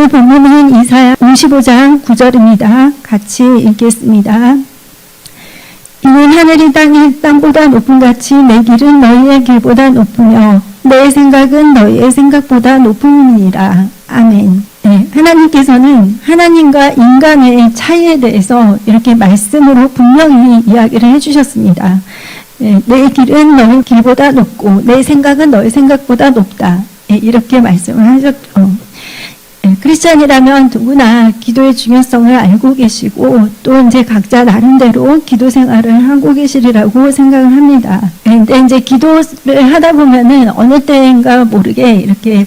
오늘 본문은 이사야 55장 9절입니다. 같이 읽겠습니다. 이는 하늘이 땅보다 높은 같이 내 길은 너희의 길보다 높으며 내 생각은 너희의 생각보다 높음이니라. 아멘. 네, 하나님께서는 하나님과 인간의 차이에 대해서 이렇게 말씀으로 분명히 이야기를 해주셨습니다. 네, 내 길은 너희 길보다 높고 내 생각은 너희 생각보다 높다. 네, 이렇게 말씀을 하셨죠. 크리스찬이라면 누구나 기도의 중요성을 알고 계시고 또 이제 각자 나름대로 기도 생활을 하고 계시리라고 생각을 합니다. 근데 이제 기도를 하다 보면은 어느 때인가 모르게 이렇게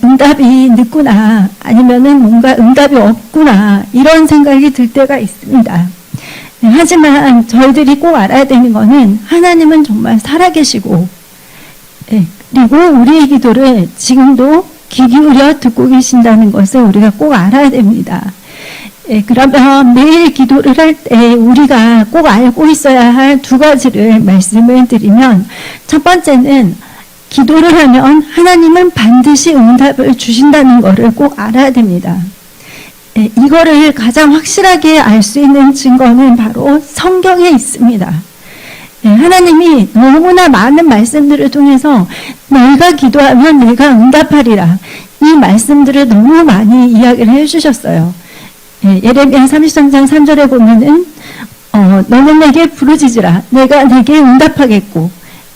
응답이 늦구나 아니면은 뭔가 응답이 없구나 이런 생각이 들 때가 있습니다. 하지만 저희들이 꼭 알아야 되는 거는 하나님은 정말 살아계시고 그리고 우리의 기도를 지금도 귀 기울여 듣고 계신다는 것을 우리가 꼭 알아야 됩니다. 그러면 매일 기도를 할 때 우리가 꼭 알고 있어야 할 두 가지를 말씀을 드리면 첫 번째는 기도를 하면 하나님은 반드시 응답을 주신다는 것을 꼭 알아야 됩니다. 이거를 가장 확실하게 알 수 있는 증거는 바로 성경에 있습니다. 하나님이 너무나 많은 말씀들을 통해서 너희가 기도하면 내가 응답하리라 이 말씀들을 너무 많이 이야기를 해주셨어요. 예레미야 33장 3절에 보면은 너는 내게 부르짖으라 내가 내게 응답하겠고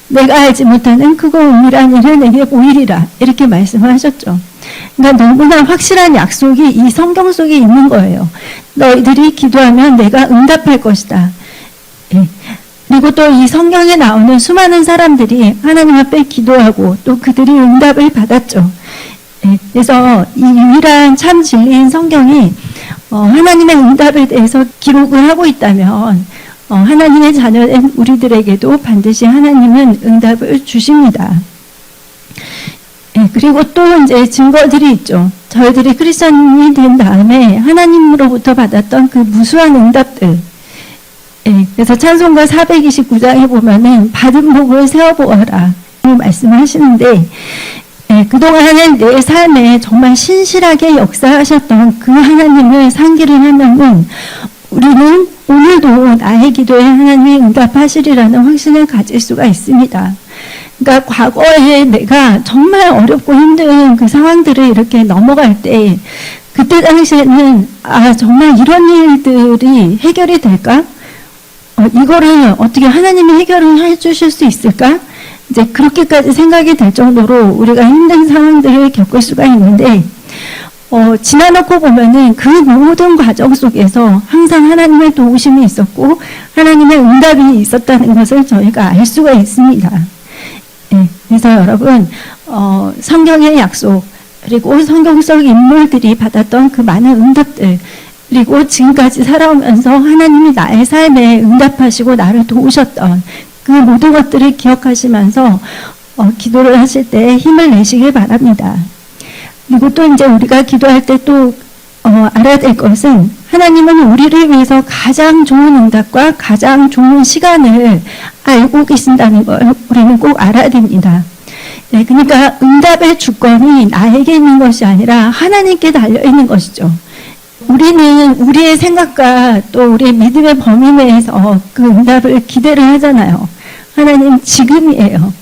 내가 알지 못하는 크고 은밀한 일을 내게 보이리라 이렇게 말씀을 하셨죠. 그러니까 너무나 확실한 약속이 이 성경 속에 있는 거예요. 너희들이 기도하면 내가 응답할 것이다. 그리고 또 이 성경에 나오는 수많은 사람들이 하나님 앞에 기도하고 또 그들이 응답을 받았죠. 그래서 이 유일한 참 진리인 성경이 하나님의 응답에 대해서 기록을 하고 있다면 하나님의 자녀된 우리들에게도 반드시 하나님은 응답을 주십니다. 그리고 또 이제 증거들이 있죠. 저희들이 크리스천이 된 다음에 하나님으로부터 받았던 그 무수한 응답들. 그래서 찬송가 429장에 보면은 받은 복을 세어보아라 말씀을 하시는데 그동안은 내 삶에 정말 신실하게 역사하셨던 그 하나님을 상기를 하면은 우리는 오늘도 나의 기도에 하나님이 응답하시리라는 확신을 가질 수가 있습니다. 그러니까 과거에 내가 정말 어렵고 힘든 그 상황들을 이렇게 넘어갈 때 그때 당시에는 정말 이런 일들이 해결이 될까? 이거를 어떻게 하나님이 해결을 해주실 수 있을까? 이제 그렇게까지 생각이 될 정도로 우리가 힘든 상황들을 겪을 수가 있는데 지나놓고 보면은 그 모든 과정 속에서 항상 하나님의 도우심이 있었고 하나님의 응답이 있었다는 것을 저희가 알 수가 있습니다. 그래서 여러분 성경의 약속 그리고 성경 속 인물들이 받았던 그 많은 응답들 그리고 지금까지 살아오면서 하나님이 나의 삶에 응답하시고 나를 도우셨던 그 모든 것들을 기억하시면서 기도를 하실 때 힘을 내시길 바랍니다. 그리고 또 이제 우리가 기도할 때 또 알아야 될 것은 하나님은 우리를 위해서 가장 좋은 응답과 가장 좋은 시간을 알고 계신다는 걸 우리는 꼭 알아야 됩니다. 그러니까 응답의 주권이 나에게 있는 것이 아니라 하나님께 달려있는 것이죠. 우리는 우리의 생각과 또 우리의 믿음의 범위 내에서 그 응답을 기대를 하잖아요. 하나님 지금이에요.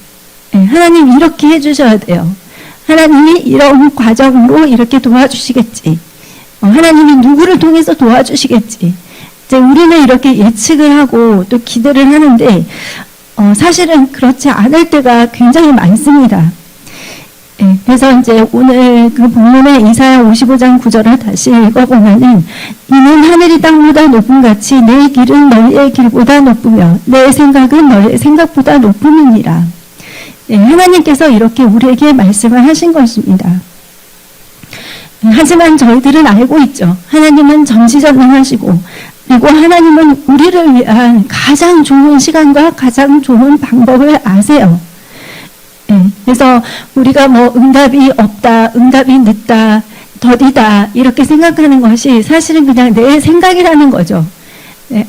하나님 이렇게 해주셔야 돼요. 하나님이 이런 과정으로 이렇게 도와주시겠지. 하나님이 누구를 통해서 도와주시겠지. 이제 우리는 이렇게 예측을 하고 또 기대를 하는데 사실은 그렇지 않을 때가 굉장히 많습니다. 그래서 이제 오늘 그 본문의 이사야 55장 9절을 다시 읽어보면은 이는 하늘이 땅보다 높음 같이 내 길은 너희의 길보다 높으며 내 생각은 너희의 생각보다 높음이니라. 하나님께서 이렇게 우리에게 말씀을 하신 것입니다. 하지만 저희들은 알고 있죠. 하나님은 전지전능하시고 그리고 하나님은 우리를 위한 가장 좋은 시간과 가장 좋은 방법을 아세요. 그래서 우리가 뭐 응답이 없다, 응답이 늦다, 더디다 이렇게 생각하는 것이 사실은 그냥 내 생각이라는 거죠.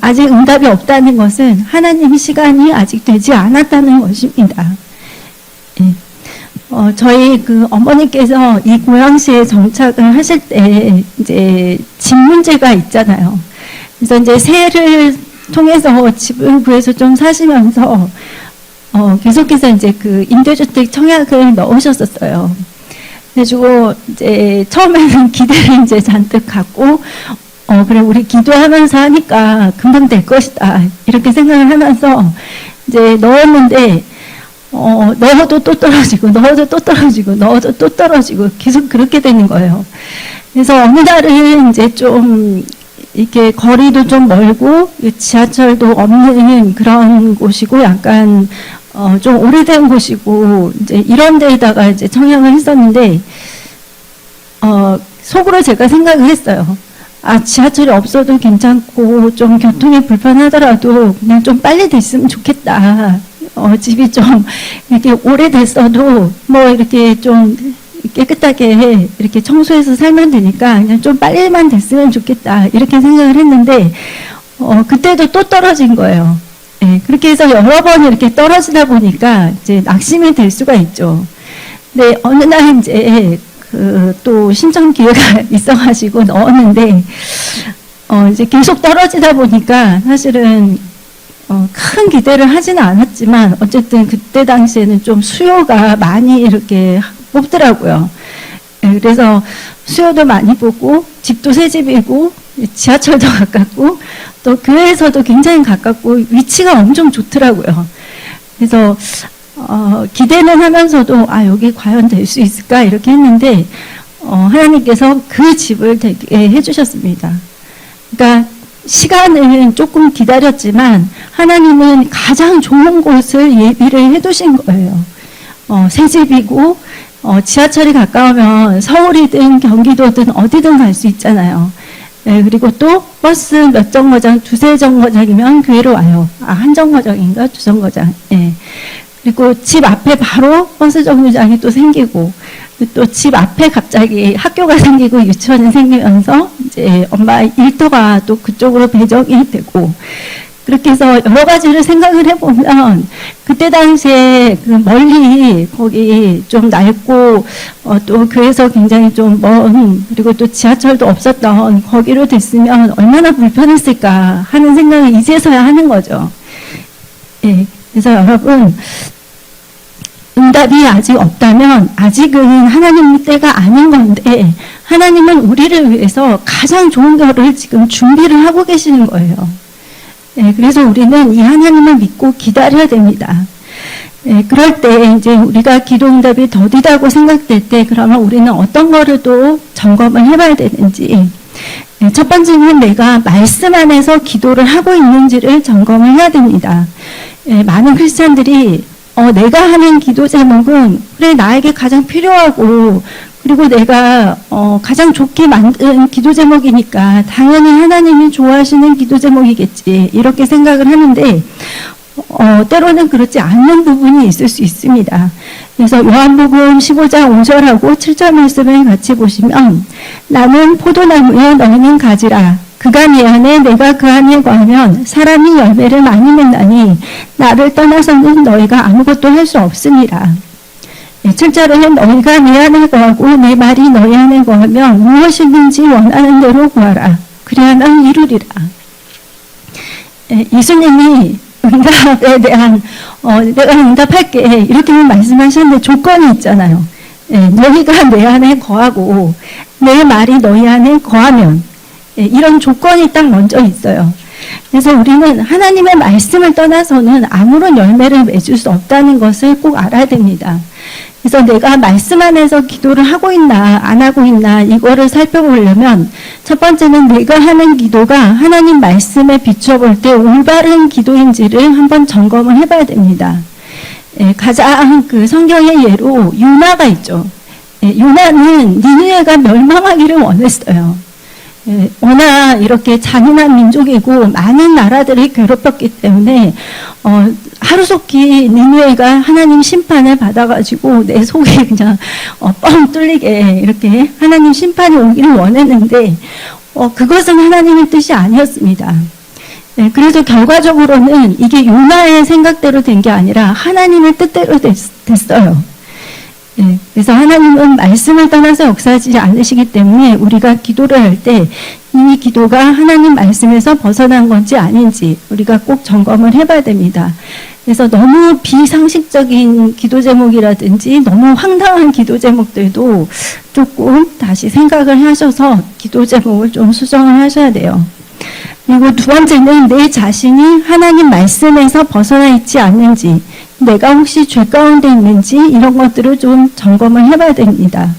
아직 응답이 없다는 것은 하나님의 시간이 아직 되지 않았다는 것입니다. 저희 그 어머니께서 이 고양시에 정착을 하실 때 이제 집 문제가 있잖아요. 그래서 이제 세를 통해서 집을 구해서 좀 사시면서 계속해서 이제 그 임대주택 청약을 넣으셨었어요. 그래가지고 이제 처음에는 기대를 이제 잔뜩 갖고 그래 우리 기도하면서 하니까 금방 될 것이다 이렇게 생각을 하면서 이제 넣었는데 넣어도 또 떨어지고 넣어도 또 떨어지고 넣어도 또 떨어지고 계속 그렇게 되는 거예요. 그래서 어느 날은 이제 좀 이렇게 거리도 좀 멀고 지하철도 없는 그런 곳이고 약간 좀 오래된 곳이고 이제 이런 데에다가 이제 청약을 했었는데 속으로 제가 생각을 했어요. 아, 지하철이 없어도 괜찮고 좀 교통이 불편하더라도 그냥 좀 빨리 됐으면 좋겠다. 집이 좀 이렇게 오래됐어도 뭐 이렇게 좀 깨끗하게 이렇게 청소해서 살면 되니까 그냥 좀 빨리만 됐으면 좋겠다. 이렇게 생각을 했는데 그때도 또 떨어진 거예요. 예, 그렇게 해서 여러 번 이렇게 떨어지다 보니까 이제 낙심이 될 수가 있죠. 근데 어느 날 이제 또 신청 기회가 있어가지고 넣었는데 이제 계속 떨어지다 보니까 사실은 큰 기대를 하지는 않았지만 어쨌든 그때 당시에는 좀 수요가 많이 이렇게 뽑더라고요. 예, 그래서 수요도 많이 뽑고 집도 새 집이고 지하철도 가깝고 또 교회에서도 굉장히 가깝고 위치가 엄청 좋더라고요. 그래서 기대는 하면서도 아 여기 과연 될 수 있을까 이렇게 했는데 하나님께서 그 집을 되게 해주셨습니다. 그러니까 시간을 조금 기다렸지만 하나님은 가장 좋은 곳을 예비를 해두신 거예요. 새 집이고 지하철이 가까우면 서울이든 경기도든 어디든 갈 수 있잖아요. 네, 그리고 또 버스 몇 정거장, 두세 정거장이면 교회로 와요. 아, 한 정거장인가? 두 정거장. 예. 그리고 집 앞에 바로 버스 정류장이 또 생기고, 또 집 앞에 갑자기 학교가 생기고 유치원이 생기면서 이제 엄마 일터가 또 그쪽으로 배정이 되고, 그렇게 해서 여러 가지를 생각을 해보면 그때 당시에 그 멀리 거기 좀 낡고 또 교회에서 굉장히 좀 먼 그리고 또 지하철도 없었던 거기로 됐으면 얼마나 불편했을까 하는 생각을 이제서야 하는 거죠. 예, 그래서 여러분 응답이 아직 없다면 아직은 하나님 때가 아닌 건데 하나님은 우리를 위해서 가장 좋은 거를 지금 준비를 하고 계시는 거예요. 네, 그래서 우리는 이 하나님을 믿고 기다려야 됩니다. 네, 그럴 때 이제 우리가 기도 응답이 더디다고 생각될 때 그러면 우리는 어떤 거를 또 점검을 해봐야 되는지. 네, 첫 번째는 내가 말씀 안에서 기도를 하고 있는지를 점검을 해야 됩니다. 네, 많은 크리스찬들이 내가 하는 기도 제목은 그래 나에게 가장 필요하고 그리고 내가 가장 좋게 만든 기도 제목이니까 당연히 하나님이 좋아하시는 기도 제목이겠지 이렇게 생각을 하는데 때로는 그렇지 않는 부분이 있을 수 있습니다. 그래서 요한복음 15장 5절하고 7절 말씀을 같이 보시면 나는 포도나무에 너희는 가지라 그가 내 안에 내가 그 안에 거하면 사람이 열매를 많이 맺나니 나를 떠나서는 너희가 아무것도 할 수 없으니라. 7절에는 너희가 내 안에 거하고 내 말이 너희 안에 거하면 무엇이든지 원하는 대로 구하라. 그리하면 이루리라. 예수님이 응답에 대한 내가 응답할게 이렇게 말씀하셨는데 조건이 있잖아요. 너희가 내 안에 거하고 내 말이 너희 안에 거하면 이런 조건이 딱 먼저 있어요. 그래서 우리는 하나님의 말씀을 떠나서는 아무런 열매를 맺을 수 없다는 것을 꼭 알아야 됩니다. 그래서 내가 말씀 안에서 기도를 하고 있나 안 하고 있나 이거를 살펴보려면 첫 번째는 내가 하는 기도가 하나님 말씀에 비춰볼 때 올바른 기도인지를 한번 점검을 해봐야 됩니다. 가장 그 성경의 예로 요나가 있죠. 요나는 니느웨가 멸망하기를 원했어요. 워낙 이렇게 잔인한 민족이고 많은 나라들이 괴롭혔기 때문에 하루속히 니느웨가 하나님 심판을 받아가지고 내 속에 그냥 뻥 뚫리게 이렇게 하나님 심판이 오기를 원했는데 그것은 하나님의 뜻이 아니었습니다. 그래서 결과적으로는 이게 요나의 생각대로 된 게 아니라 하나님의 뜻대로 됐어요. 예, 그래서 하나님은 말씀을 떠나서 역사하지 않으시기 때문에 우리가 기도를 할 때 이 기도가 하나님 말씀에서 벗어난 건지 아닌지 우리가 꼭 점검을 해봐야 됩니다. 그래서 너무 비상식적인 기도 제목이라든지 너무 황당한 기도 제목들도 조금 다시 생각을 하셔서 기도 제목을 좀 수정을 하셔야 돼요. 그리고 두 번째는 내 자신이 하나님 말씀에서 벗어나 있지 않는지, 내가 혹시 죄 가운데 있는지 이런 것들을 좀 점검을 해봐야 됩니다.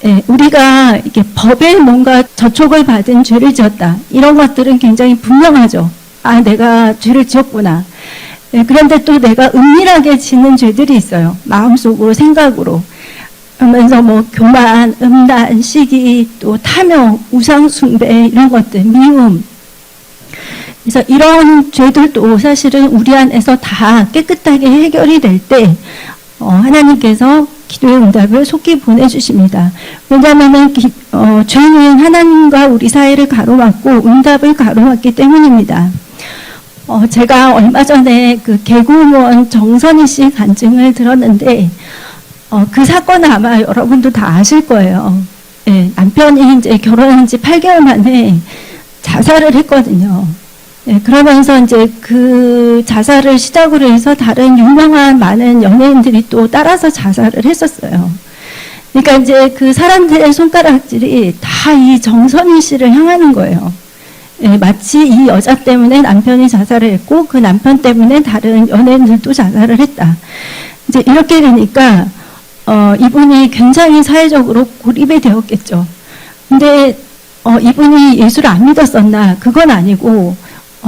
예, 우리가 이렇게 법에 뭔가 저촉을 받은 죄를 지었다. 이런 것들은 굉장히 분명하죠. 아, 내가 죄를 지었구나. 예, 그런데 또 내가 은밀하게 짓는 죄들이 있어요. 마음속으로, 생각으로. 그러면서 뭐 교만, 음란, 시기, 또 탐욕, 우상숭배 이런 것들, 미움. 그래서 이런 죄들도 사실은 우리 안에서 다 깨끗하게 해결이 될 때 하나님께서 기도의 응답을 속히 보내주십니다. 왜냐하면 죄는 하나님과 우리 사이를 가로막고 응답을 가로막기 때문입니다. 제가 얼마 전에 그 개그우먼 정선희 씨 간증을 들었는데 그 사건은 아마 여러분도 다 아실 거예요. 예, 남편이 이제 결혼한 지 8개월 만에 자살을 했거든요. 예, 그러면서 이제 그 자살을 시작으로 해서 다른 유명한 많은 연예인들이 또 따라서 자살을 했었어요. 그러니까 이제 그 사람들의 손가락질이 다 이 정선희 씨를 향하는 거예요. 예, 마치 이 여자 때문에 남편이 자살을 했고 그 남편 때문에 다른 연예인들도 자살을 했다. 이제 이렇게 되니까 이분이 굉장히 사회적으로 고립이 되었겠죠. 근데 이분이 예수를 안 믿었었나? 그건 아니고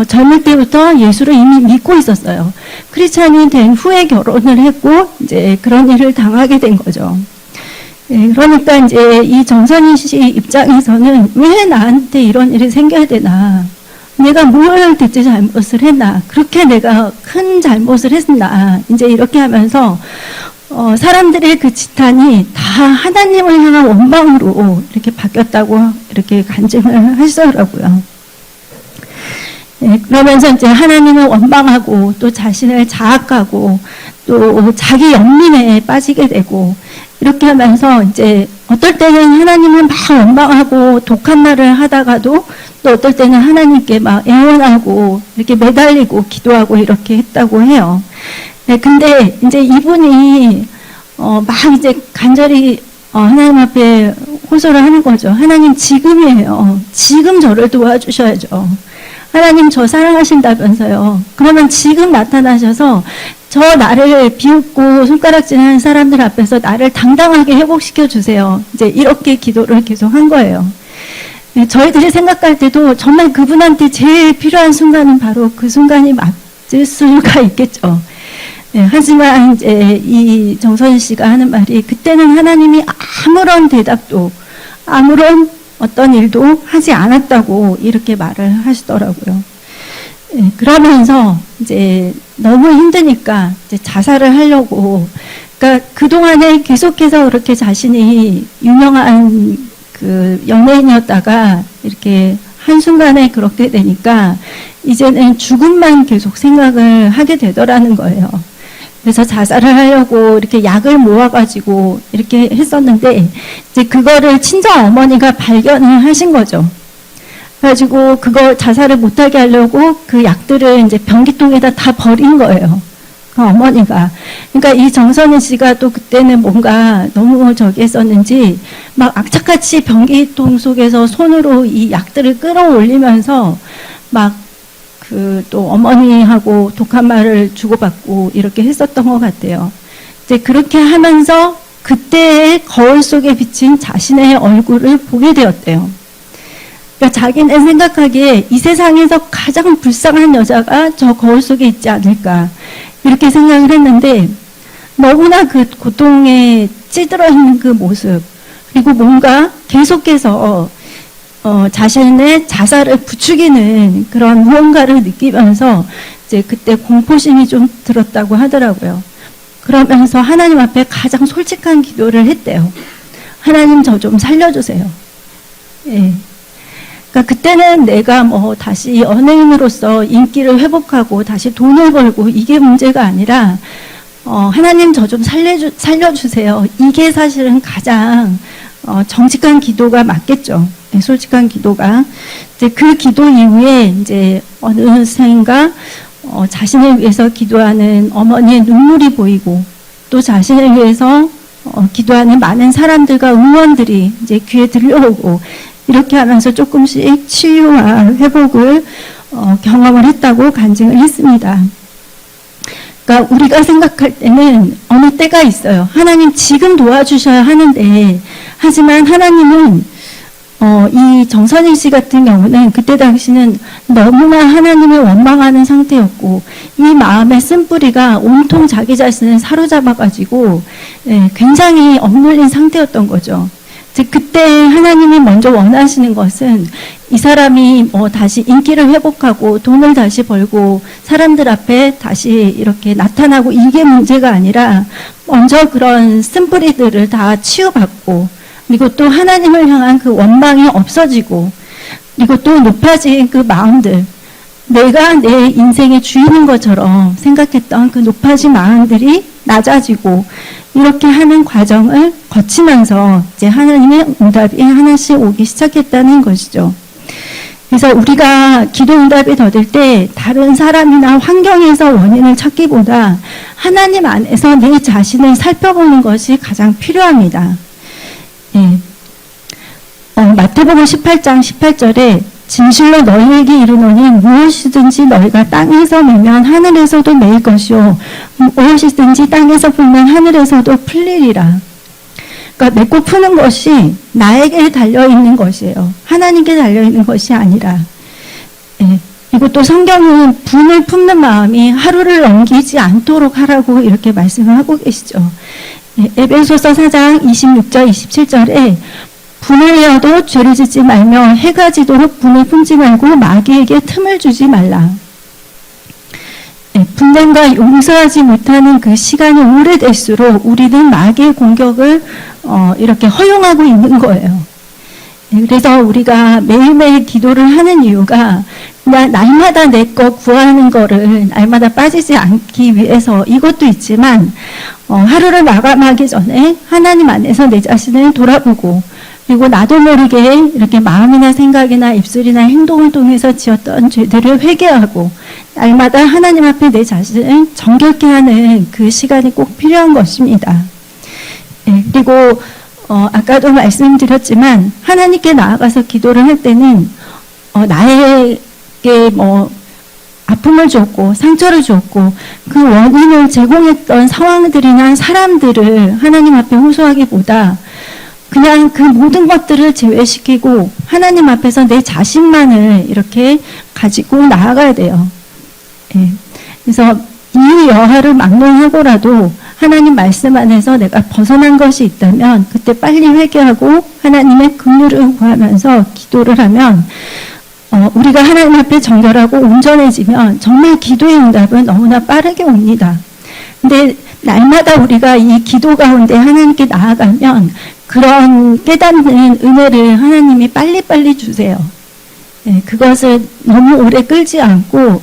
젊을 때부터 예수를 이미 믿고 있었어요. 크리스찬이 된 후에 결혼을 했고 이제 그런 일을 당하게 된 거죠. 예, 그러니까 이제 이 정선희 씨 입장에서는 왜 나한테 이런 일이 생겨야 되나? 내가 뭘 대체 잘못을 했나? 그렇게 내가 큰 잘못을 했나? 이제 이렇게 하면서 사람들의 그 지탄이 다 하나님을 향한 원망으로 이렇게 바뀌었다고 이렇게 간증을 하시더라고요. 네, 그러면서 이제 하나님을 원망하고 또 자신을 자학하고 또 자기 연민에 빠지게 되고 이렇게 하면서 이제 어떨 때는 하나님을 막 원망하고 독한 말을 하다가도 또 어떨 때는 하나님께 막 애원하고 이렇게 매달리고 기도하고 이렇게 했다고 해요. 네, 근데 이제 이분이 막 이제 간절히 하나님 앞에 호소를 하는 거죠. 하나님 지금이에요. 지금 저를 도와주셔야죠. 하나님 저 사랑하신다면서요. 그러면 지금 나타나셔서 저 나를 비웃고 손가락질하는 사람들 앞에서 나를 당당하게 회복시켜 주세요. 이제 이렇게 기도를 계속 한 거예요. 네, 저희들이 생각할 때도 정말 그분한테 제일 필요한 순간은 바로 그 순간이 맞을 수가 있겠죠. 네, 하지만 이제 이 정선희 씨가 하는 말이 그때는 하나님이 아무런 대답도 아무런 어떤 일도 하지 않았다고 이렇게 말을 하시더라고요. 예, 그러면서 이제 너무 힘드니까 이제 자살을 하려고, 그러니까 그동안에 계속해서 그렇게 자신이 유명한 그 연예인이었다가 이렇게 한순간에 그렇게 되니까 이제는 죽음만 계속 생각을 하게 되더라는 거예요. 그래서 자살을 하려고 이렇게 약을 모아가지고 이렇게 했었는데, 이제 그거를 친정 어머니가 발견을 하신 거죠. 그래가지고 그걸 자살을 못하게 하려고 그 약들을 이제 변기통에다 다 버린 거예요. 그 어머니가. 그러니까 이 정선희 씨가 또 그때는 뭔가 너무 저기 했었는지 막 악착같이 변기통 속에서 손으로 이 약들을 끌어올리면서 막 그 또 어머니하고 독한 말을 주고받고 이렇게 했었던 것 같아요. 이제 그렇게 하면서 그때의 거울 속에 비친 자신의 얼굴을 보게 되었대요. 그러니까 자기는 생각하기에 이 세상에서 가장 불쌍한 여자가 저 거울 속에 있지 않을까 이렇게 생각을 했는데 너무나 그 고통에 찌들어 있는 그 모습 그리고 뭔가 계속해서 자신의 자살을 부추기는 그런 무언가를 느끼면서 이제 그때 공포심이 좀 들었다고 하더라고요. 그러면서 하나님 앞에 가장 솔직한 기도를 했대요. 하나님 저 좀 살려주세요. 예. 그러니까 그때는 내가 뭐 다시 연예인으로서 인기를 회복하고 다시 돈을 벌고 이게 문제가 아니라 하나님 저 좀 살려주세요. 이게 사실은 가장 정직한 기도가 맞겠죠. 네, 솔직한 기도가. 이제 그 기도 이후에 이제 어느 선생님과 자신을 위해서 기도하는 어머니의 눈물이 보이고 또 자신을 위해서 기도하는 많은 사람들과 응원들이 이제 귀에 들려오고 이렇게 하면서 조금씩 치유와 회복을 경험을 했다고 간증을 했습니다. 그러니까 우리가 생각할 때는 어느 때가 있어요. 하나님 지금 도와주셔야 하는데 하지만 하나님은 이 정선희 씨 같은 경우는 그때 당시는 너무나 하나님을 원망하는 상태였고 이 마음의 쓴뿌리가 온통 자기 자신을 사로잡아가지고 굉장히 억눌린 상태였던 거죠. 즉 그때 하나님이 먼저 원하시는 것은 이 사람이 다시 인기를 회복하고 돈을 다시 벌고 사람들 앞에 다시 이렇게 나타나고 이게 문제가 아니라 먼저 그런 쓴뿌리들을 다 치유받고 그리고 또 하나님을 향한 그 원망이 없어지고 그리고 또 높아진 그 마음들 내가 내 인생의 주인인 것처럼 생각했던 그 높아진 마음들이 낮아지고 이렇게 하는 과정을 거치면서 이제 하나님의 응답이 하나씩 오기 시작했다는 것이죠. 그래서 우리가 기도 응답이 더딜 때 다른 사람이나 환경에서 원인을 찾기보다 하나님 안에서 내 자신을 살펴보는 것이 가장 필요합니다. 예. 마태복음 18장 18절에 진실로 너희에게 이르노니 무엇이든지 너희가 땅에서 매면 하늘에서도 매일 것이요 무엇이든지 땅에서 풀면 하늘에서도 풀리리라. 그러니까 맺고 푸는 것이 나에게 달려있는 것이에요. 하나님께 달려있는 것이 아니라. 예. 그리고 또 성경은 분을 품는 마음이 하루를 넘기지 않도록 하라고 이렇게 말씀을 하고 계시죠. 예. 에베소서 4장 26절 27절에 분을 내어도 죄를 짓지 말며 해가 지도록 분을 품지 말고 마귀에게 틈을 주지 말라. 네, 분쟁과 용서하지 못하는 그 시간이 오래될수록 우리는 마귀의 공격을 이렇게 허용하고 있는 거예요. 네, 그래서 우리가 매일매일 기도를 하는 이유가 그냥 날마다 내 거 구하는 거를 날마다 빠지지 않기 위해서 이것도 있지만 하루를 마감하기 전에 하나님 안에서 내 자신을 돌아보고 그리고 나도 모르게 이렇게 마음이나 생각이나 입술이나 행동을 통해서 지었던 죄들을 회개하고 날마다 하나님 앞에 내 자신을 정결케 하는 그 시간이 꼭 필요한 것입니다. 네, 그리고 아까도 말씀드렸지만 하나님께 나아가서 기도를 할 때는 나에게 아픔을 줬고 상처를 줬고 그 원인을 제공했던 상황들이나 사람들을 하나님 앞에 호소하기보다 그냥 그 모든 것들을 제외시키고 하나님 앞에서 내 자신만을 이렇게 가지고 나아가야 돼요. 예. 그래서 이 여하를 막론하고라도 하나님 말씀 안에서 내가 벗어난 것이 있다면 그때 빨리 회개하고 하나님의 긍휼을 구하면서 기도를 하면 우리가 하나님 앞에 정결하고 온전해지면 정말 기도의 응답은 너무나 빠르게 옵니다. 근데 날마다 우리가 이 기도 가운데 하나님께 나아가면 그런 깨닫는 은혜를 하나님이 빨리빨리 주세요. 네, 그것을 너무 오래 끌지 않고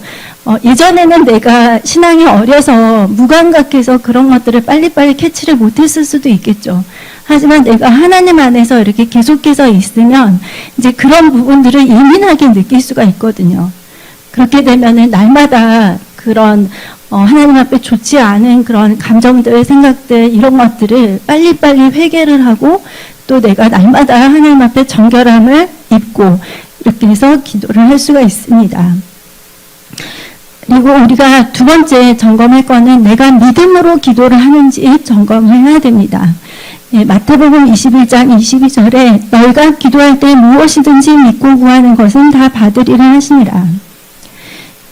예전에는 내가 신앙이 어려서 무감각해서 그런 것들을 빨리빨리 캐치를 못했을 수도 있겠죠. 하지만 내가 하나님 안에서 이렇게 계속해서 있으면 이제 그런 부분들을 예민하게 느낄 수가 있거든요. 그렇게 되면은 날마다 그런 하나님 앞에 좋지 않은 그런 감정들, 생각들 이런 것들을 빨리빨리 회개를 하고 또 내가 날마다 하나님 앞에 정결함을 입고 이렇게 해서 기도를 할 수가 있습니다. 그리고 우리가 두 번째 점검할 거는 내가 믿음으로 기도를 하는지 점검을 해야 됩니다. 예, 마태복음 21장 22절에 너희가 기도할 때 무엇이든지 믿고 구하는 것은 다 받으리라 하시니라.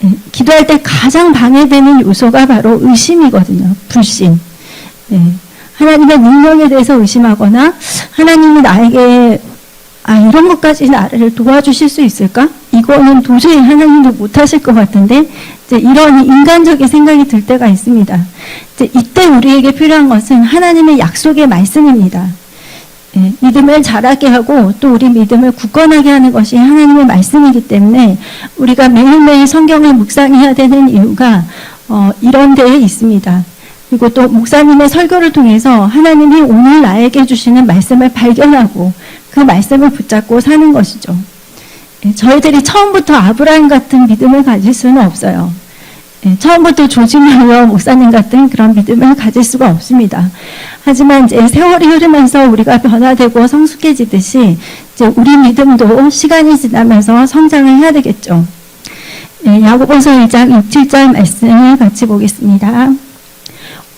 예, 기도할 때 가장 방해되는 요소가 바로 의심이거든요. 불신. 예, 하나님의 능력에 대해서 의심하거나 하나님이 나에게 이런 것까지 나를 도와주실 수 있을까? 이거는 도저히 하나님도 못하실 것 같은데 이제 이런 인간적인 생각이 들 때가 있습니다. 이제 이때 우리에게 필요한 것은 하나님의 약속의 말씀입니다. 예, 믿음을 자라게 하고 또 우리 믿음을 굳건하게 하는 것이 하나님의 말씀이기 때문에 우리가 매일매일 성경을 묵상해야 되는 이유가 이런 데에 있습니다. 그리고 또 목사님의 설교를 통해서 하나님이 오늘 나에게 주시는 말씀을 발견하고 그 말씀을 붙잡고 사는 것이죠. 저희들이 처음부터 아브라함 같은 믿음을 가질 수는 없어요. 처음부터 조지 뮬러 목사님 같은 그런 믿음을 가질 수가 없습니다. 하지만 이제 세월이 흐르면서 우리가 변화되고 성숙해지듯이 이제 우리 믿음도 시간이 지나면서 성장을 해야 되겠죠. 야고보서 1장 6, 7절 말씀을 같이 보겠습니다.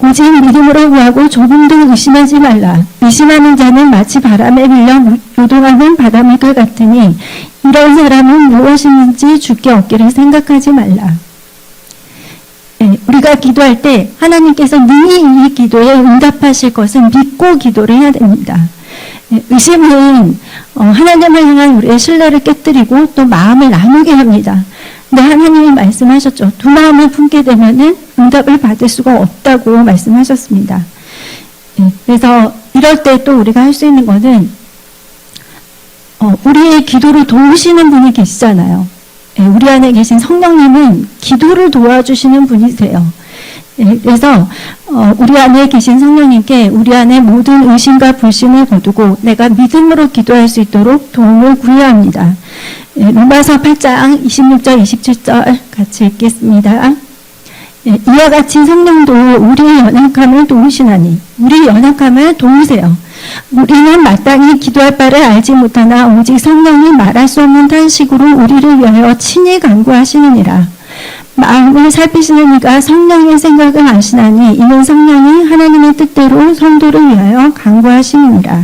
오직 믿음으로 구하고 조금도 의심하지 말라. 의심하는 자는 마치 바람에 밀려 요동하는 바닷물 같으니 이런 사람은 무엇인지 주께 얻기를 생각하지 말라. 우리가 기도할 때 하나님께서 능히 이 기도에 응답하실 것은 믿고 기도를 해야 됩니다. 의심은 하나님을 향한 우리의 신뢰를 깨뜨리고 또 마음을 나누게 합니다. 근데 하나님이 말씀하셨죠. 두 마음을 품게 되면은 응답을 받을 수가 없다고 말씀하셨습니다. 그래서 이럴 때 또 우리가 할 수 있는 것은 우리의 기도를 도우시는 분이 계시잖아요. 우리 안에 계신 성령님은 기도를 도와주시는 분이세요. 그래서 우리 안에 계신 성령님께 우리 안에 모든 의심과 불신을 거두고 내가 믿음으로 기도할 수 있도록 도움을 구해야 합니다. 로마서 8장 26절 27절 같이 읽겠습니다. 이와 같이 성령도 우리의 연약함을 도우시나니 우리 연약함을 도우세요. 우리는 마땅히 기도할 바를 알지 못하나 오직 성령이 말할 수 없는 탄식으로 우리를 위하여 친히 간구하시느니라. 마음을 살피시는 이가 성령의 생각을 아시나니 이는 성령이 하나님의 뜻대로 성도를 위하여 간구하시느니라.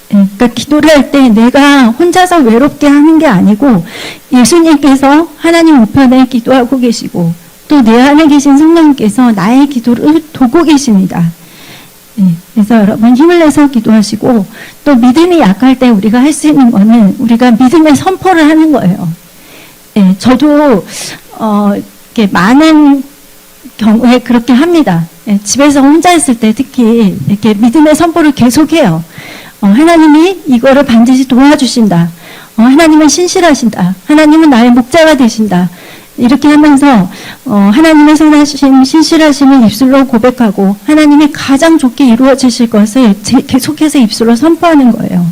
그러니까 기도를 할 때 내가 혼자서 외롭게 하는 게 아니고 예수님께서 하나님 우편에 기도하고 계시고 또 내 안에 계신 성령님께서 나의 기도를 도고 계십니다. 그래서 여러분 힘을 내서 기도하시고 또 믿음이 약할 때 우리가 할 수 있는 거는 우리가 믿음의 선포를 하는 거예요. 저도 이렇게 많은 경우에 그렇게 합니다. 집에서 혼자 있을 때 특히 이렇게 믿음의 선포를 계속해요. 하나님이 이거를 반드시 도와주신다. 하나님은 신실하신다. 하나님은 나의 목자가 되신다. 이렇게 하면서 하나님의 선하심, 신실하심을 입술로 고백하고 하나님이 가장 좋게 이루어지실 것을 계속해서 입술로 선포하는 거예요.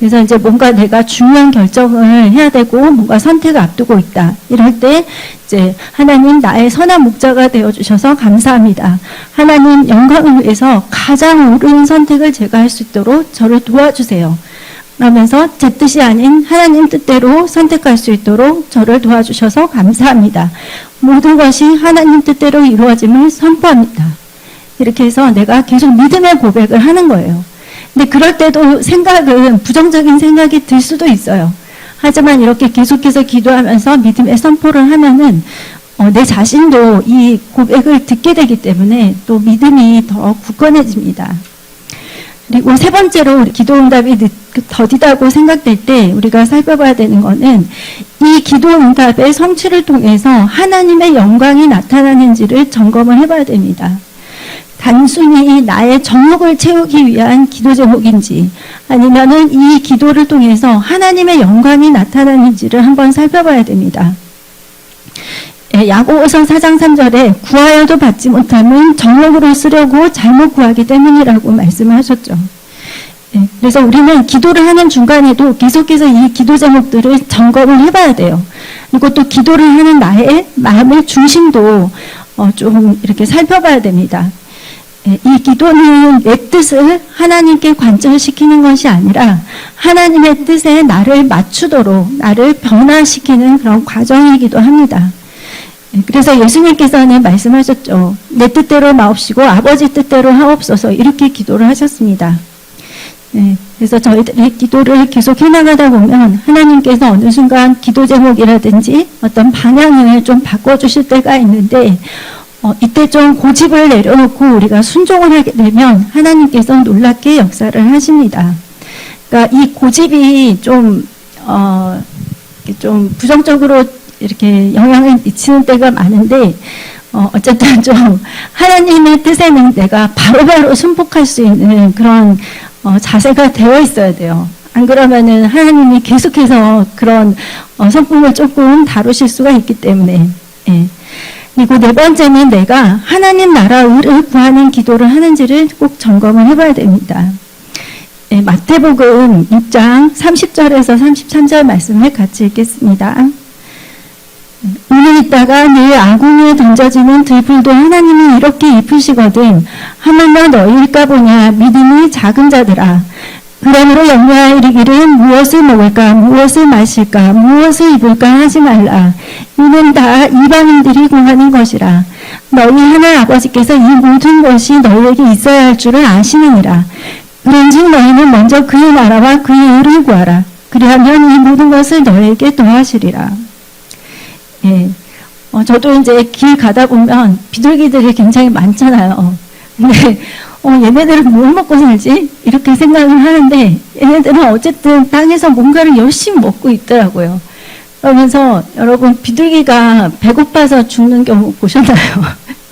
그래서 이제 뭔가 내가 중요한 결정을 해야 되고 뭔가 선택을 앞두고 있다. 이럴 때 이제 하나님 나의 선한 목자가 되어주셔서 감사합니다. 하나님 영광을 위해서 가장 옳은 선택을 제가 할 수 있도록 저를 도와주세요. 그러면서 제 뜻이 아닌 하나님 뜻대로 선택할 수 있도록 저를 도와주셔서 감사합니다. 모든 것이 하나님 뜻대로 이루어짐을 선포합니다. 이렇게 해서 내가 계속 믿음의 고백을 하는 거예요. 근데 그럴 때도 생각은 부정적인 생각이 들 수도 있어요. 하지만 이렇게 계속해서 기도하면서 믿음의 선포를 하면은 내 자신도 이 고백을 듣게 되기 때문에 또 믿음이 더 굳건해집니다. 그리고 세 번째로 우리 기도 응답이 더디다고 생각될 때 우리가 살펴봐야 되는 것은 이 기도 응답의 성취를 통해서 하나님의 영광이 나타나는지를 점검을 해봐야 됩니다. 단순히 나의 정욕을 채우기 위한 기도 제목인지 아니면은 이 기도를 통해서 하나님의 영광이 나타나는지를 한번 살펴봐야 됩니다. 야고보서 4장 3절에 구하여도 받지 못하면 정욕으로 쓰려고 잘못 구하기 때문이라고 말씀을 하셨죠. 그래서 우리는 기도를 하는 중간에도 계속해서 이 기도 제목들을 점검을 해봐야 돼요. 그리고 또 기도를 하는 나의 마음의 중심도 좀 이렇게 살펴봐야 됩니다. 이 기도는 내 뜻을 하나님께 관철시키는 것이 아니라 하나님의 뜻에 나를 맞추도록 나를 변화시키는 그런 과정이기도 합니다. 그래서 예수님께서는 말씀하셨죠. 내 뜻대로 마옵시고 아버지 뜻대로 하옵소서 이렇게 기도를 하셨습니다. 그래서 저희들이 기도를 계속 해나가다 보면 하나님께서 어느 순간 기도 제목이라든지 어떤 방향을 좀 바꿔주실 때가 있는데 이때 좀 고집을 내려놓고 우리가 순종을 하게 되면 하나님께서 놀랍게 역사를 하십니다. 그러니까 이 고집이 좀 부정적으로 이렇게 영향을 미치는 때가 많은데 어쨌든 좀 하나님의 뜻에는 내가 바로바로 순복할 수 있는 그런 자세가 되어 있어야 돼요. 안 그러면은 하나님이 계속해서 그런 성품을 조금 다루실 수가 있기 때문에. 그리고 네 번째는 내가 하나님 나라 의를 구하는 기도를 하는지를 꼭 점검을 해봐야 됩니다. 네, 마태복음 6장 30절에서 33절 말씀을 같이 읽겠습니다. 오늘 있다가 내일 아궁이에 던져지는 들불도 하나님이 이렇게 입히시거든 하물며 너희일까 보냐 믿음이 작은 자들아. 그러므로 염려하여 이르기를 무엇을 먹을까 무엇을 마실까 무엇을 입을까 하지 말라. 이는 다 이방인들이 구하는 것이라. 너희 하늘 아버지께서 이 모든 것이 너희에게 있어야 할 줄을 아시느니라. 그런즉 너희는 먼저 그의 나라와 그의 의를 구하라. 그리하면 이 모든 것을 너희에게 더하시리라. 예, 저도 이제 길 가다 보면 비둘기들이 굉장히 많잖아요. 근데 얘네들은 뭘 먹고 살지? 이렇게 생각을 하는데 얘네들은 어쨌든 땅에서 뭔가를 열심히 먹고 있더라고요. 그러면서 여러분 비둘기가 배고파서 죽는 경우 보셨나요?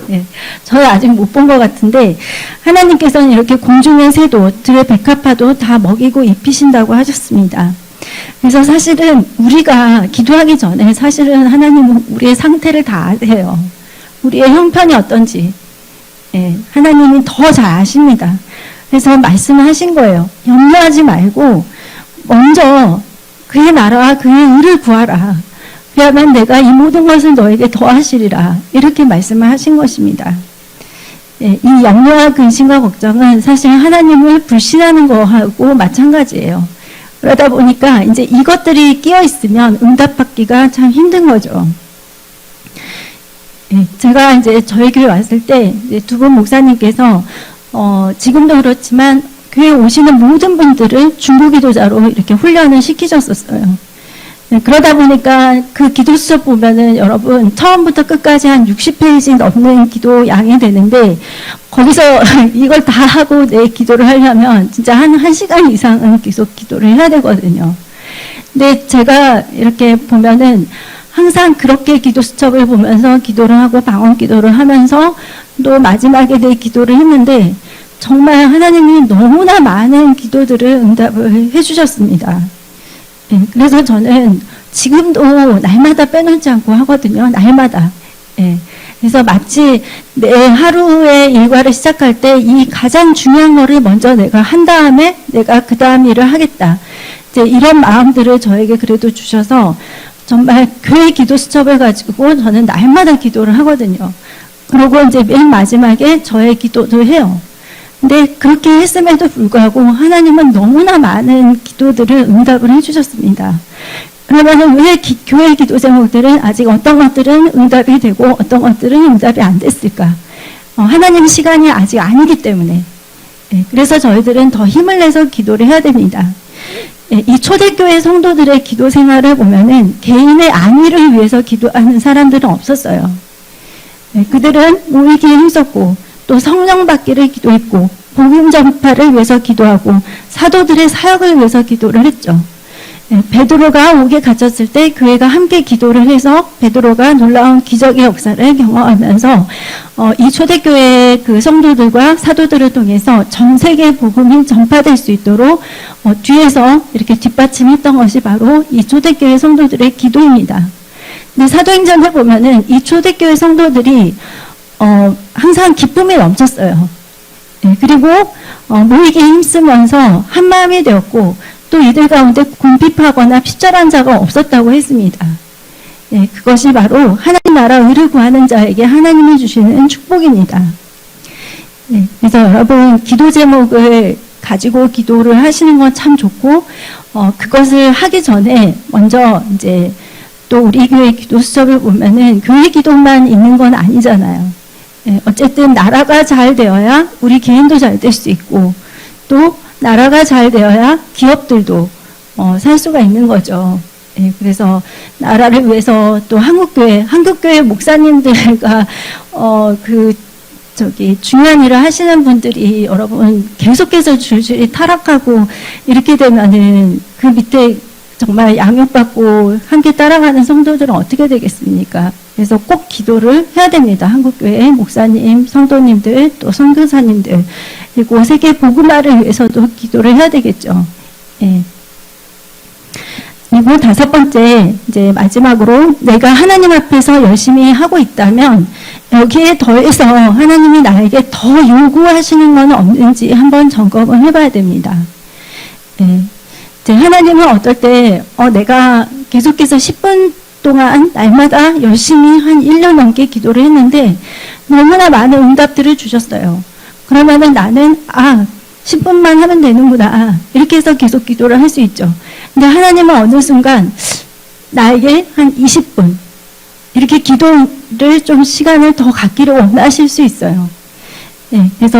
네, 저는 아직 못 본 것 같은데 하나님께서는 이렇게 공중의 새도 들의 백합화도 다 먹이고 입히신다고 하셨습니다. 그래서 사실은 우리가 기도하기 전에 사실은 하나님은 우리의 상태를 다 아세요. 우리의 형편이 어떤지 하나님이 더 잘 아십니다. 그래서 말씀을 하신 거예요. 염려하지 말고 먼저 그의 나라와 그의 의를 구하라. 그러면 내가 이 모든 것을 너에게 더하시리라. 이렇게 말씀을 하신 것입니다. 이 염려와 근심과 걱정은 사실 하나님을 불신하는 거하고 마찬가지예요. 그러다 보니까 이제 이것들이 끼어 있으면 응답받기가 참 힘든 거죠. 제가 이제 저희 교회 왔을 때 두 분 목사님께서 지금도 그렇지만 교회 오시는 모든 분들을 중보 기도자로 이렇게 훈련을 시키셨었어요. 그러다 보니까 그 기도 수첩 보면은 여러분 처음부터 끝까지 한 60페이지 넘는 기도 양이 되는데 거기서 이걸 다 하고 내 기도를 하려면 진짜 한 1시간 이상은 계속 기도를 해야 되거든요. 근데 제가 이렇게 보면은 항상 그렇게 기도 수첩을 보면서 기도를 하고 방언 기도를 하면서 또 마지막에 내 기도를 했는데 정말 하나님이 너무나 많은 기도들을 응답을 해주셨습니다. 그래서 저는 지금도 날마다 빼놓지 않고 하거든요. 날마다. 그래서 마치 내 하루의 일과를 시작할 때 이 가장 중요한 거를 먼저 내가 한 다음에 내가 그 다음 일을 하겠다. 이제 이런 마음들을 저에게 그래도 주셔서 정말 교회 기도 수첩을 가지고 저는 날마다 기도를 하거든요. 그리고 이제 맨 마지막에 저의 기도도 해요. 근데 그렇게 했음에도 불구하고 하나님은 너무나 많은 기도들을 응답을 해주셨습니다. 그러면 왜 교회 기도 제목들은 아직 어떤 것들은 응답이 되고 어떤 것들은 응답이 안 됐을까? 하나님 시간이 아직 아니기 때문에. 그래서 저희들은 더 힘을 내서 기도를 해야 됩니다. 이 초대교회 성도들의 기도 생활을 보면은 개인의 안위를 위해서 기도하는 사람들은 없었어요. 그들은 모이기에 힘썼고 또 성령 받기를 기도했고 복음 전파를 위해서 기도하고 사도들의 사역을 위해서 기도를 했죠. 베드로가 옥에 갇혔을 때 교회가 함께 기도를 해서 베드로가 놀라운 기적의 역사를 경험하면서 이 초대교회 그 성도들과 사도들을 통해서 전 세계 복음이 전파될 수 있도록 뒤에서 이렇게 뒷받침했던 것이 바로 이 초대교회 성도들의 기도입니다. 근데 사도행전을 보면은 이 초대교회 성도들이 항상 기쁨이 넘쳤어요. 그리고 모이기에 힘쓰면서 한 마음이 되었고 또 이들 가운데 궁핍하거나 피절한 자가 없었다고 했습니다. 그것이 바로 하나님 나라 의를 구하는 자에게 하나님이 주시는 축복입니다. 그래서 여러분 기도 제목을 가지고 기도를 하시는 건 참 좋고 그것을 하기 전에 먼저 이제 또 우리 교회 기도 수첩을 보면은 교회 기도만 있는 건 아니잖아요. 어쨌든 나라가 잘 되어야 우리 개인도 잘 될 수 있고 또 나라가 잘 되어야 기업들도 살 수가 있는 거죠. 그래서 나라를 위해서 또 한국교회 목사님들과 중요한 일을 하시는 분들이 여러분 계속해서 줄줄이 타락하고 이렇게 되면은 그 밑에 정말 양육받고 함께 따라가는 성도들은 어떻게 되겠습니까? 그래서 꼭 기도를 해야 됩니다. 한국교회 목사님, 성도님들, 또 선교사님들, 그리고 세계 복음화를 위해서도 기도를 해야 되겠죠. 그리고 다섯 번째, 이제 마지막으로 내가 하나님 앞에서 열심히 하고 있다면 여기에 더해서 하나님이 나에게 더 요구하시는 건 없는지 한번 점검을 해봐야 됩니다. 예. 이제 하나님은 어떨 때 내가 계속해서 10분 동안 날마다 열심히 한 1년 넘게 기도를 했는데 너무나 많은 응답들을 주셨어요. 그러면은 나는 10분만 하면 되는구나 이렇게 해서 계속 기도를 할 수 있죠. 근데 하나님은 어느 순간 나에게 한 20분 이렇게 기도를 좀 시간을 더 갖기를 원하실 수 있어요. 네, 그래서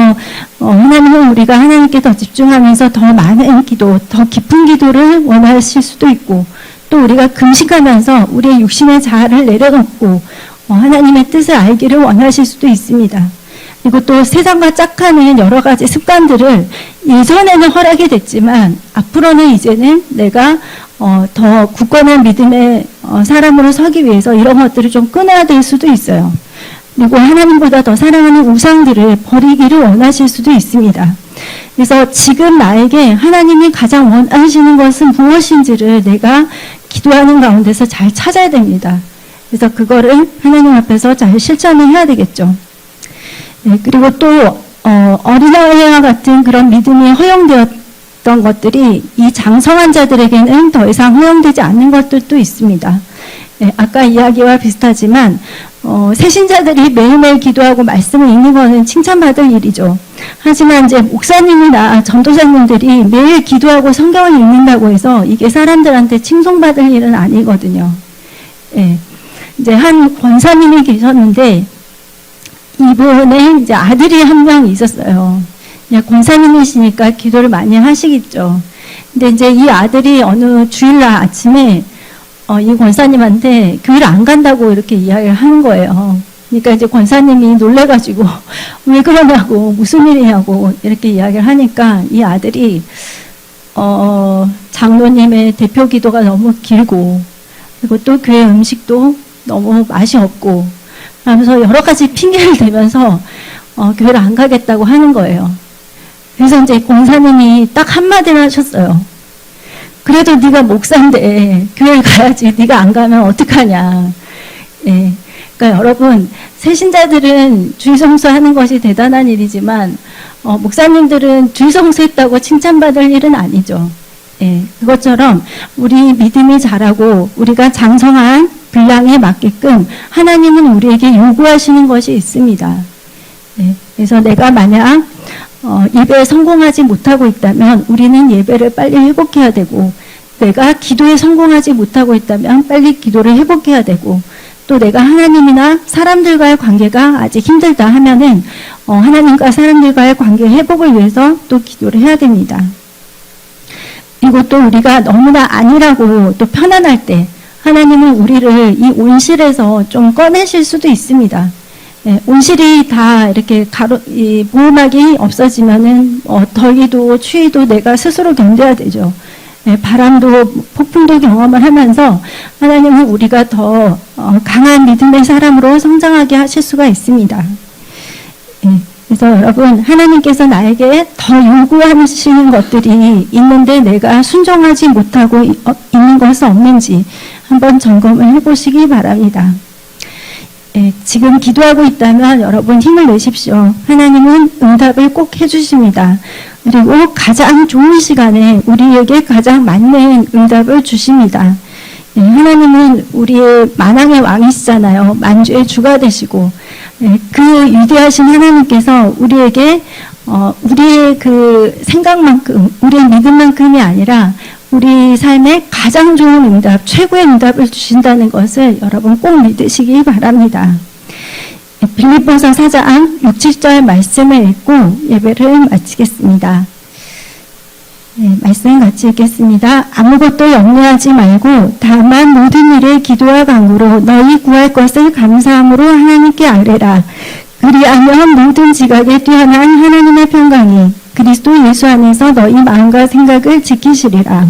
하나님은 우리가 하나님께 더 집중하면서 더 많은 기도, 더 깊은 기도를 원하실 수도 있고 또 우리가 금식하면서 우리의 육신의 자아를 내려놓고 하나님의 뜻을 알기를 원하실 수도 있습니다. 그리고 또 세상과 짝하는 여러 가지 습관들을 예전에는 허락이 됐지만 앞으로는 이제는 내가 더 굳건한 믿음의 사람으로 서기 위해서 이런 것들을 좀 끊어야 될 수도 있어요. 그리고 하나님보다 더 사랑하는 우상들을 버리기를 원하실 수도 있습니다. 그래서 지금 나에게 하나님이 가장 원하시는 것은 무엇인지를 내가 기도하는 가운데서 잘 찾아야 됩니다. 그래서 그거를 하나님 앞에서 잘 실천을 해야 되겠죠. 네, 그리고 또 어린아이와 같은 그런 믿음이 허용되었던 것들이 이 장성한 자들에게는 더 이상 허용되지 않는 것들도 있습니다. 네, 아까 이야기와 비슷하지만 새신자들이 매일매일 기도하고 말씀을 읽는 것은 칭찬받을 일이죠. 하지만 이제 목사님이나 전도사님들이 매일 기도하고 성경을 읽는다고 해서 이게 사람들한테 칭송받을 일은 아니거든요. 네, 이제 한 권사님이 계셨는데 이분의 이제 아들이 한 명 있었어요. 권사님이시니까 기도를 많이 하시겠죠. 근데 이제 이 아들이 어느 주일날 아침에 이 권사님한테 교회를 안 간다고 이렇게 이야기를 하는 거예요. 그러니까 이제 권사님이 놀래가지고 왜 그러냐고 무슨 일이냐고 이렇게 이야기를 하니까 이 아들이 장로님의 대표 기도가 너무 길고 그리고 또 교회 음식도 너무 맛이 없고 하면서 여러 가지 핑계를 대면서 교회를 안 가겠다고 하는 거예요. 그래서 이제 권사님이 딱 한마디를 하셨어요. 그래도 네가 목사인데 교회를 가야지. 네가 안 가면 어떡하냐. 예. 그러니까 여러분 새신자들은 주일성수하는 것이 대단한 일이지만 목사님들은 주일성수했다고 칭찬받을 일은 아니죠. 예. 그것처럼 우리 믿음이 자라고 우리가 장성한 분량에 맞게끔 하나님은 우리에게 요구하시는 것이 있습니다. 네, 그래서 내가 만약 예배에 성공하지 못하고 있다면 우리는 예배를 빨리 회복해야 되고 내가 기도에 성공하지 못하고 있다면 빨리 기도를 회복해야 되고 또 내가 하나님이나 사람들과의 관계가 아직 힘들다 하면은 하나님과 사람들과의 관계 회복을 위해서 또 기도를 해야 됩니다. 그리고 또 우리가 너무나 안일하고 또 편안할 때 하나님은 우리를 이 온실에서 좀 꺼내실 수도 있습니다. 네, 온실이 다 이렇게 이 보호막이 없어지면은 더위도 추위도 내가 스스로 견뎌야 되죠. 네, 바람도 폭풍도 경험을 하면서 하나님은 우리가 더 강한 믿음의 사람으로 성장하게 하실 수가 있습니다. 네, 그래서 여러분 하나님께서 나에게 더 요구하시는 것들이 있는데 내가 순종하지 못하고 있는 것은 없는지 한번 점검을 해보시기 바랍니다. 예, 지금 기도하고 있다면 여러분 힘을 내십시오. 하나님은 응답을 꼭 해주십니다. 그리고 가장 좋은 시간에 우리에게 가장 맞는 응답을 주십니다. 예, 하나님은 우리의 만왕의 왕이시잖아요. 만주의 주가 되시고 그 위대하신 하나님께서 우리에게 우리의 그 생각만큼 우리의 믿음만큼이 아니라 우리 삶에 가장 좋은 응답, 최고의 응답을 주신다는 것을 여러분 꼭 믿으시기 바랍니다. 빌립보서 4장 6, 7절 말씀을 읽고 예배를 마치겠습니다. 네, 말씀 같이 읽겠습니다. 아무것도 염려하지 말고 다만 모든 일에 기도와 간구로 너희 구할 것을 감사함으로 하나님께 아뢰라. 그리하면 모든 지각에 뛰어난 하나님의 평강이 그리스도 예수 안에서 너희 마음과 생각을 지키시리라.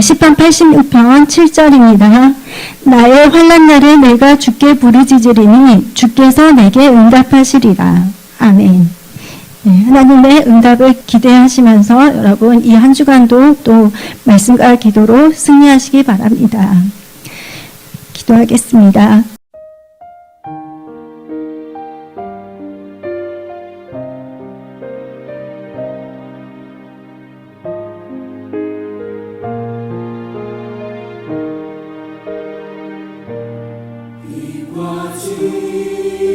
시편 86편 7절입니다. 나의 환난 날에 내가 주께 부르짖으리니 주께서 내게 응답하시리라. 아멘. 네, 하나님의 응답을 기대하시면서 여러분 이 한 주간도 또 말씀과 기도로 승리하시기 바랍니다. 기도하겠습니다. 빛과 진리